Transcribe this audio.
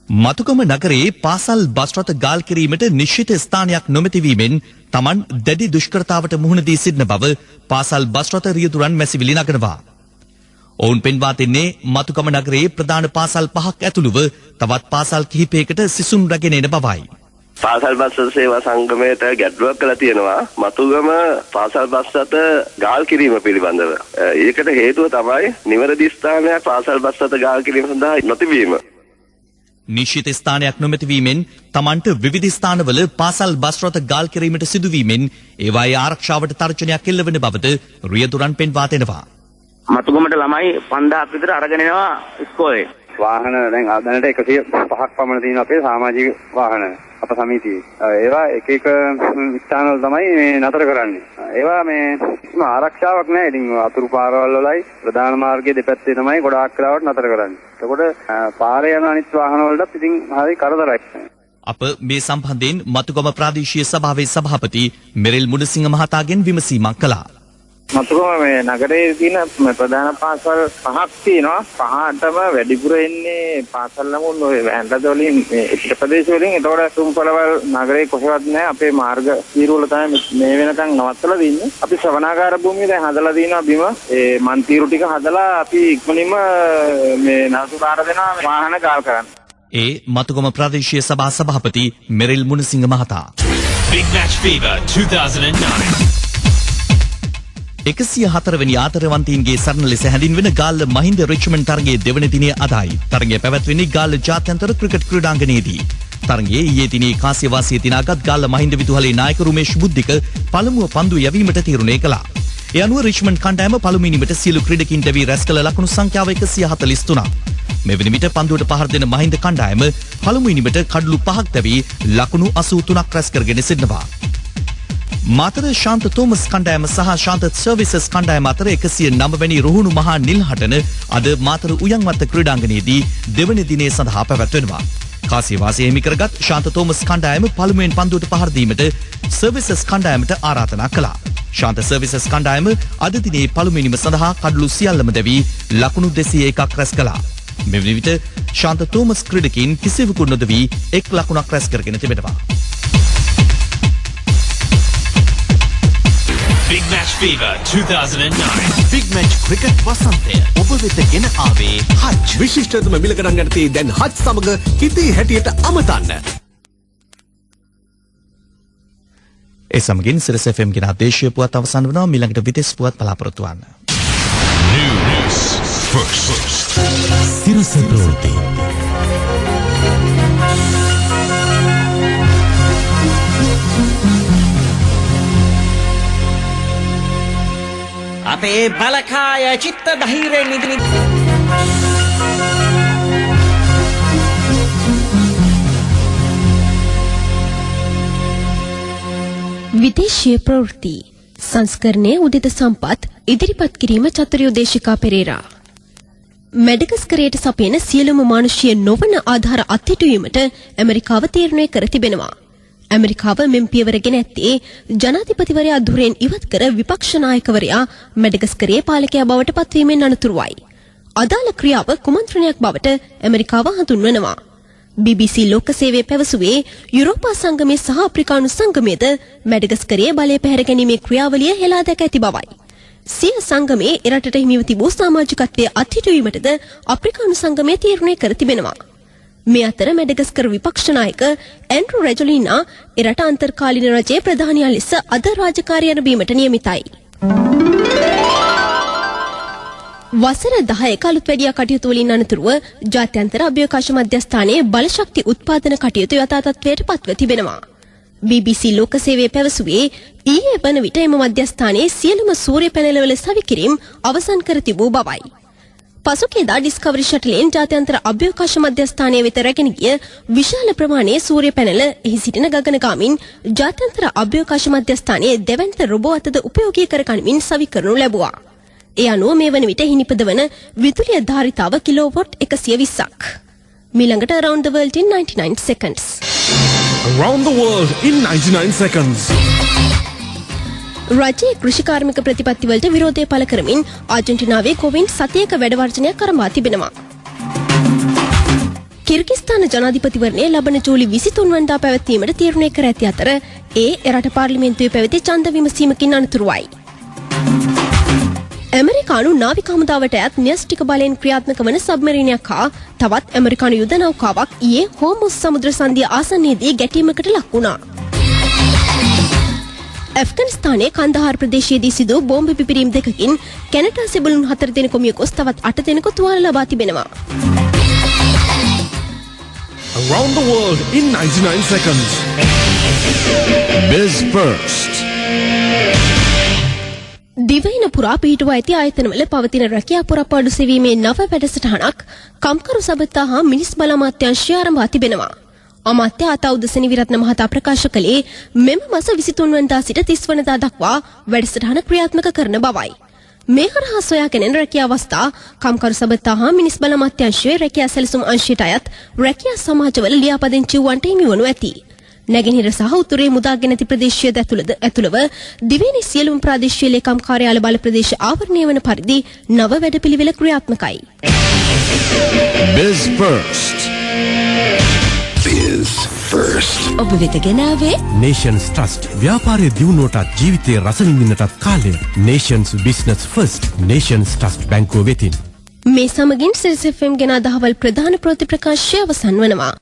මතුගම නගරයේ පාසල් බස් රථ ගාල් කිරීමට නිශ්චිත ස්ථානයක් නොමැතිවීමෙන් තමන් දැඩි දුෂ්කරතාවට මුහුණ දී සිටින බව පාසල් බස් රථ රියදුරන් මැසිවිලි නගනවා. ඔවුන් පෙන්වා දෙන්නේ මතුගම නගරයේ ප්‍රධාන පාසල් 5ක් ඇතුළුව තවත් පාසල් කිහිපයකට සිසුන් රැගෙන එන බවයි. පාසල් බස් සේවා සංගමයට ගැටලුවක් කළා තියෙනවා මතුගම පාසල් බස් රථ ගාල් කිරීම පිළිබඳව. ඒකට හේතුව තමයි නිවැරදි ස්ථානයක් පාසල් බස් රථ ගාල් කිරීම සඳහා නොතිබීම. නිශ්චිත ස්ථානයක් නොමැතිවීමෙන් තමන්ට විවිධ ස්ථානවල පාසල් බස් රථ ගාල් කිරීමට සිදුවීමෙන් ඒවායේ ආරක්ෂාවට තර්ජනයක් එල්ලවන බවද රියදුරන් පෙන්වා දෙනවා. මතුගමට ළමයි 5000ක් විතර අරගෙන එනවා ඉස්කෝලේ. වාහන දැන් දැනට 105ක් පමණ තියෙනවා අපේ සමාජික වාහන අප සමිතියේ. ඒවා එක එක ස්ථානවල තමයි මේ නතර කරන්නේ. ඒවා මේ කිසිම ආරක්ෂාවක් නැහැ. ඉතින් අතුරු පාරවල් වලයි ප්‍රධාන මාර්ගයේ දෙපැත්තේ තමයි ගොඩාක් වෙලාවට නතර කරන්නේ. එතකොට පාරේ යන අනිත් වාහන වලටත් ඉතින් හරි කරදරයි. අප මේ සම්බන්ධයෙන් මතුගම ප්‍රාදේශීය සභාවේ සභාපති මෙරිල් මුණසිංහ මහතාගෙන් විමසීමක් කළා. මතුගම මේ නගරයේ තියෙන ප්‍රධාන පාසල් 5ක් තියෙනවා. 5ටම වැඩිපුර එන්නේ පාසල් ළමුන් ඔය ඇන්ඩද වලින් ඉස්තර ප්‍රදේශ වලින්. ඒතකොට තුම්පලවල් නගරේ කොහෙවත් නැහැ. අපේ මාර්ග තීරුවල තමයි මේ වෙනකන් නවත්තලා දින්නේ. අපි ශ්‍රවණාගාර භූමිය දැන් හදලා දිනවා බිම. ඒ මන්තිරු ටික හදලා අපි ඉක්මනින්ම මේ නවතුකාර දෙනවා වාහන ගාල් කරන්න. ඒ මතුගම ප්‍රාදේශීය සභා සභාපති මෙරිල් මුණසිංහ මහතා. Big Match Fever 2009. 104 වෙනි ආතරවන්තීන්ගේ සරණ ලෙස හැඳින්වෙන ගාල්ල මහින්ද රිච්මන්ඩ් තරගයේ දෙවන දිනේ අදයි. තරගය පැවැත්වෙන්නේ ගාල්ල ජාත්‍යන්තර ක්‍රිකට් ක්‍රීඩාංගණයේදී. තරගයේ ඊයේ දිනේ කාසියවාසිය දිනාගත් ගාල්ල මහින්ද විදුහලේ නායක රුමේෂ් බුද්ධික පළමුව පන්දු යැවීමට තීරණය කළා. ඒ අනුව රිච්මන්ඩ් කණ්ඩායම පළමුවෙනිමට සියලු ක්‍රීඩකින්ට වී රැස් කළ ලකුණු සංඛ්‍යාව 143ක්. මෙවැනි විට පන්දුවට පහර දෙන මහින්ද කණ්ඩායම පළමුවෙනිමට කඩලු 5ක් දැවී ලකුණු 83ක් රැස් කරගෙන සිටිනවා. මාතර ශාන්ත තෝමස් කණ්ඩායම සහ ශාන්ත සර්විසස් කණ්ඩායම අතර 109 වැනි රුහුණු මහා නිල්හටන අද මාතර උයන්වත්ත ක්‍රීඩාංගණයේදී දෙවන දිනේ සඳහා පැවැත්වෙනවා. කාසියවාසිය හිමි කරගත් ශාන්ත තෝමස් කණ්ඩායම පළමුවෙන් පන්දුවට පහර දීමට සර්විසස් කණ්ඩායමට ආරාධනා කළා. ශාන්ත සර්විසස් කණ්ඩායම අද දිනේ පළමුවෙනිම සඳහා කඩලු සියල්ලම දැවී ලකුණු 201ක් රැස් කළා. මෙවැනි විට ශාන්ත තෝමස් ක්‍රීඩකින් කිසිවෙකු නොදවී 1 ලකුණක් රැස් කරගෙන තිබෙනවා. Big Match Fever 2009. Big Match Cricket වසන්තය ඔබ වෙත ගෙන ආවේ හජ්. විශිෂ්ටතම මිල ගණන් යටතේ දැන් හජ් සමග හිතේ හැටියට අමතන්න. ඒ සමගින් සිරස FM ගෙන දේශීය පුවත් අවසන් වෙනවා. ඊළඟට විදේශ පුවත් බලාපොරොත්තු වන්න. News first. සිරස ප්‍රවෘත්ති. අපේ බලකාය චිත්ත ධෛර්යයෙන් නිදිනි විදේශීය ප්‍රවෘත්ති සංස්කරණයේ උදිත සම්පත් ඉදිරිපත් කිරීම චතුර්යෝදේශිකා පෙරේරා මැඩගස්කරයට සපයන සියලුම මානුෂීය නොවන ආධාර අත්හිටුවීමට ඇමරිකාව තීරණය කර තිබෙනවා. ඇමරිකාව මෙම් පියවරගෙන ඇත්තේ ජනාධිපතිවරයා ධුරයෙන් ඉවත් කර විපක්ෂ නායකවරයා මැඩගස්කරයේ පාලකයා බවට පත්වීමෙන් අනතුරුවයි. අදාළ ක්‍රියාව කුමන්ත්‍රණයක් බවට ඇමරිකාව හඳුන්වනවා. BBC ලෝක සේවය පැවසුවේ යුරෝපා සංගමයේ සහ අප්‍රිකානු සංගමයේද මැඩගස්කරයේ බලය පැහැර ගැනීමේ ක්‍රියාවලිය හෙලා දැක ඇති බවයි. සිය සංගමයේ එරටට හිමිව තිබූ සමාජිකත්වයේ අත්හිටුවීමටද අප්‍රිකානු සංගමය තීරණය කර තිබෙනවා. මේ අතර මැඩගස්කර විපක්ෂ නායක ඇන්ඩ්‍රු රැජොලිනා එරට අන්තර්කාලීන රජයේ ප්‍රධානියා ලෙස අද රාජකාරිය ආරම්භීමට නියමිතයි. වසර 10ක අලුත් වැඩියා කටයුතු වලින් අනතුරුව ජාත්‍යන්තර අභ්‍යවකාශ මධ්‍යස්ථානයේ බලශක්ති උත්පාදන කටයුතු යථා තත්ත්වයට පත්ව තිබෙනවා. BBC ලෝක සේවය පැවසුවේ ඊයේ වන විට එම මධ්‍යස්ථානයේ සියලුම සූර්ය පැනලවල සවිකිරීම් අවසන් කර තිබූ බවයි. පසුගියදා ඩිස්කවරි ෂටලෙන් ජාත්‍යන්තර අභ්‍යවකාශ මධ්‍යස්ථානයේ වෙත රැගෙන ගිය විශාල ප්‍රමාණයේ සූර්ය පැනල එහි සිටින ගගනගාමින් ජාත්‍යන්තර අභ්‍යවකාශ මධ්‍යස්ථානයේ දෙවන්ත රොබෝ අතද උපයෝගී කර ගනිමින් සවිකරනු ලැබුවා. ඒ අනුව මේ වන විට හිනිපදවන විදුලිය ධාරිතාව කිලෝවොට් 120ක්. මීළඟට around the world in 99 seconds. Around the world in 99 seconds. රජයේ කෘෂිකාර්මික ප්‍රතිපත්තිවලට විරෝධය පළ කරමින් ආජන්ටිනාවේ කොවින් සතියක වැඩ වර්ජනයක් කරඹා තිබෙනවා. කිර්ගිස්තාන ජනාධිපතිවරණය ලබන ජූලි 23 වනදා පැවැත්වීමට තීරණය කර ඇති අතර ඒ රට පාර්ලිමේන්තුවේ පැවති ඡන්ද විමසීමකින් අනතුරුවයි. ඇමරිකානු නාවික හමුදාවට ඇත් න්‍යෂ්ටික බලයෙන් ක්‍රියාත්මක වන සබ්මරීනයක් හා තවත් ඇමරිකානු යුද නෞකාවක් ඊයේ හෝමුස් සමුද්‍ර සන්ධිය ආසන්නයේදී ගැටීමකට ලක් වුණා. ඇෆ්ගනිස්තානයේ කන්දහාර් ප්‍රදේශයේදී සිදු බෝම්බ පිපිරීම් දෙකකින් කැනඩා සෙබළුන් 4 දෙනෙකු මිය ගොස් තවත් 8 දෙනෙකු තුවාල ලබා තිබෙනවා. Around the world in 99 seconds. Biz first. දිවයින පුරා පිහිටුවා ඇති ආයතනවල පවතින රැකියා පුරපාඩු සෙවීමේ නව වැඩසටහනක් කම්කරු සබත්තා හා මිනිස් බල අමාත්‍යාංශය ආරම්භ තිබෙනවා. අමාත්‍ය ආතවුදසනි විරත්න මහතා ප්‍රකාශ කළේ මෙම මාස 23 වෙනිදා සිට 30 වෙනිදා දක්වා වැඩසටහන ක්‍රියාත්මක කරන බවයි. මේ හරහා සොයාගෙන රැකියා අවස්ථා කම්කරු සබත්තා හා මිනිස් බල අමාත්‍යාංශයේ රැකියා සැලසුම් අංශයට අයත් රැකියා සමාජවල ලියාපදිංචි වුවන්ට හිමි වනු ඇති. නැගෙනහිර සහ උතුරේ මුදාගෙන ඇති ප්‍රදේශය ඇතුළව දිවයිනේ සියලුම ප්‍රාදේශීය ලේකම් කාර්යාල බල ප්‍රදේශ ආවරණය වන පරිදි නව වැඩපිළිවෙල ක්‍රියාත්මකයි. Biz first. Biz first. ඔබ වෙත ගෙනාවේ Nations Trust. ව්‍යාපාරයේ දියුණුවටත් ජීවිතයේ රස විඳින්නටත් කාලය. Nations Business First. Nations Trust බැංකුව වෙතින්. මේ සමගින් සිරිස් FM ගෙන අදහවල් ප්‍රධාන ප්‍රවෘත්ති ප්‍රකාශය අවසන් වනවා.